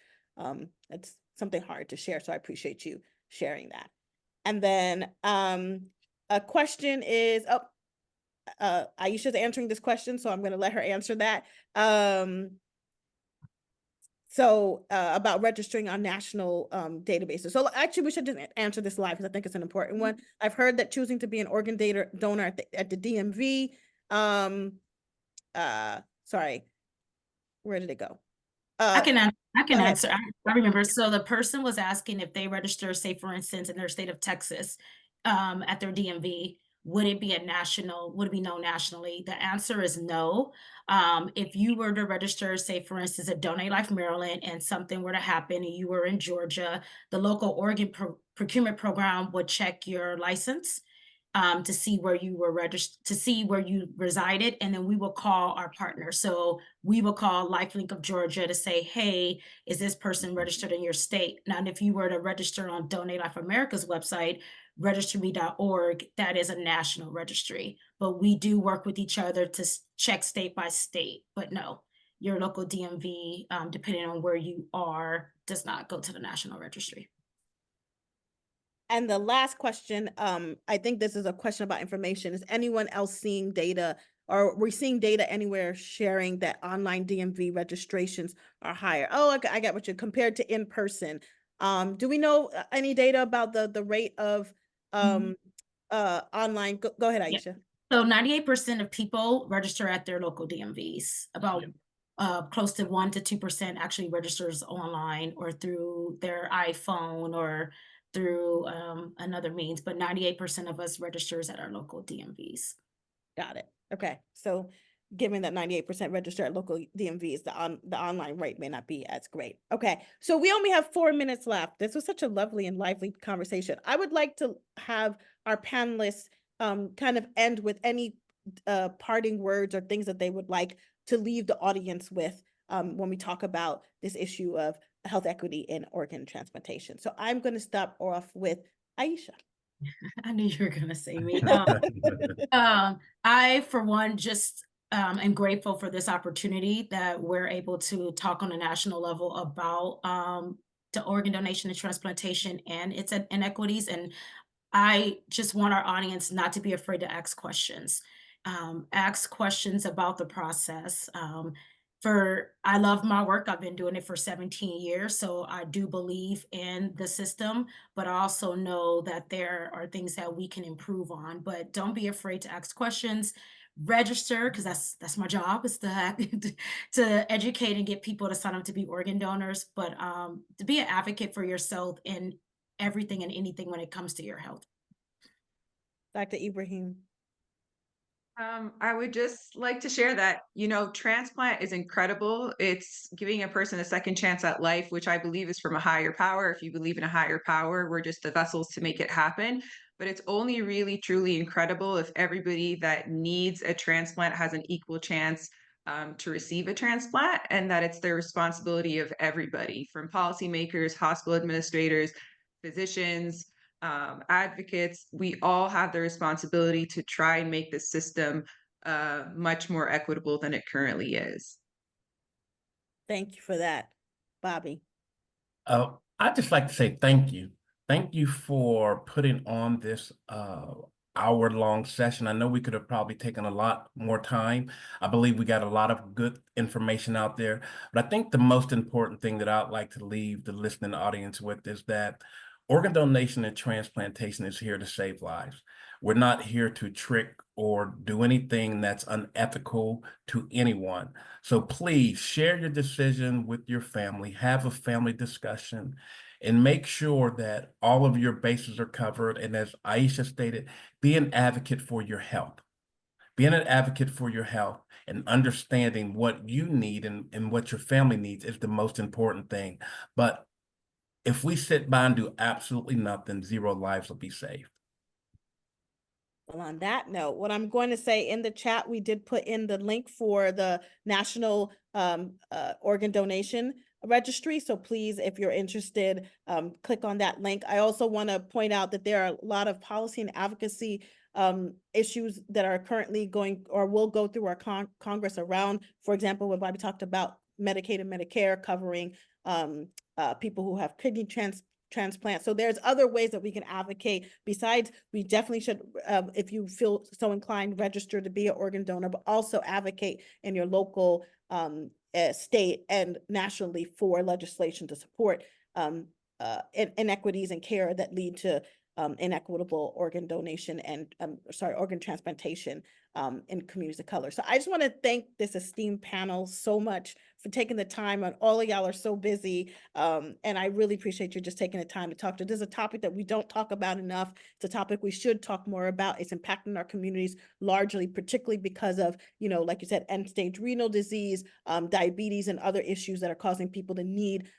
something hard to share, so I appreciate you sharing that. And then a question is, Ieesha's answering this question, so I'm going to let her answer that. About registering on national databases. So actually, we should just answer this live because I think it's an important one. I've heard that choosing to be an organ donor at the DMV. Sorry, where did it go? I can ahead. answer. I remember. So the person was asking if they register, say, for instance, in their state of Texas, at their DMV, would it be known nationally? The answer is no. If you were to register, say, for instance, at Donate Life Maryland, and something were to happen and you were in Georgia, the local organ procurement program would check your license to see where you were registered, to see where you resided, and then we will call our partner. So we will call Lifelink of Georgia to say, hey, is this person registered in your state? Now, if you were to register on Donate Life America's website, registerme.org, that is a national registry. But we do work with each other to check state by state. But no, your local DMV, depending on where you are, does not go to the national registry. And the last question, I think this is a question about information. Is anyone else seeing data, or we're seeing data anywhere sharing that online DMV registrations are higher? Oh, I got what you compared to in person. Do we know any data about the rate of online? Go ahead, Ieesha. Yeah. So 98% of people register at their local DMVs. About close to 1 to 2% actually registers online or through their iPhone or through another means, but 98% of us registers at our local DMVs. Got it. Okay. So given that 98% register at local DMVs, the online rate may not be as great. Okay, so we only have 4 minutes left. This was such a lovely and lively conversation. I would like to have our panelists kind of end with any parting words or things that they would like to leave the audience with when we talk about this issue of health equity in organ transplantation. So I'm going to start off with Ieesha. I knew you were going to say me. I, for one, just am grateful for this opportunity that we're able to talk on a national level about the organ donation and transplantation and its inequities. And I just want our audience not to be afraid to ask questions. Ask questions about the process. I love my work. I've been doing it for 17 years. So I do believe in the system, but I also know that there are things that we can improve on. But don't be afraid to ask questions. Register, because that's my job, is to educate and get people to sign up to be organ donors, but to be an advocate for yourself in everything and anything when it comes to your health. Dr. Ibrahim. I would just like to share that, transplant is incredible. It's giving a person a second chance at life, which I believe is from a higher power. If you believe in a higher power, we're just the vessels to make it happen. But it's only really, truly incredible if everybody that needs a transplant has an equal chance to receive a transplant, and that it's the responsibility of everybody, from policymakers, hospital administrators, physicians, advocates. We all have the responsibility to try and make the system much more equitable than it currently is. Thank you for that, Bobby. I'd just like to say thank you. Thank you for putting on this hour-long session. I know we could have probably taken a lot more time. I believe we got a lot of good information out there. But I think the most important thing that I'd like to leave the listening audience with is that organ donation and transplantation is here to save lives. We're not here to trick or do anything that's unethical to anyone. So please share your decision with your family, have a family discussion, and make sure that all of your bases are covered. And as Ieesha stated, be an advocate for your health. Being an advocate for your health and understanding what you need and what your family needs is the most important thing. But if we sit by and do absolutely nothing, 0 lives will be saved. Well, on that note, what I'm going to say in the chat, we did put in the link for the National Organ Donation Registry. So please, if you're interested, click on that link. I also want to point out that there are a lot of policy and advocacy issues that are currently going or will go through our Congress around, for example, when Bobby talked about Medicaid and Medicare covering people who have kidney transplant. So there's other ways that we can advocate. Besides, we definitely should, if you feel so inclined, register to be an organ donor, but also advocate in your local state and nationally for legislation to support inequities in care that lead to inequitable organ donation and organ transplantation in communities of color. So I just want to thank this esteemed panel so much for taking the time. And all of y'all are so busy, and I really appreciate you just taking the time to talk to. This is a topic that we don't talk about enough. It's a topic we should talk more about. It's impacting our communities largely, particularly because of, like you said, end-stage renal disease, diabetes, and other issues that are causing people to need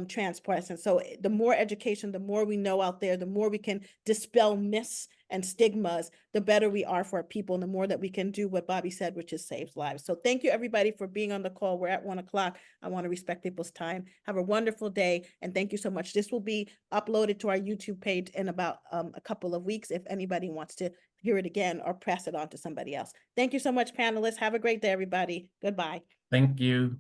transplants. And so the more education, the more we know out there, the more we can dispel myths and stigmas, the better we are for our people, and the more that we can do what Bobby said, which is save lives. So thank you, everybody, for being on the call. We're at 1 o'clock. I want to respect people's time. Have a wonderful day, and thank you so much. This will be uploaded to our YouTube page in about a couple of weeks if anybody wants to hear it again or pass it on to somebody else. Thank you so much, panelists. Have a great day, everybody. Goodbye. Thank you.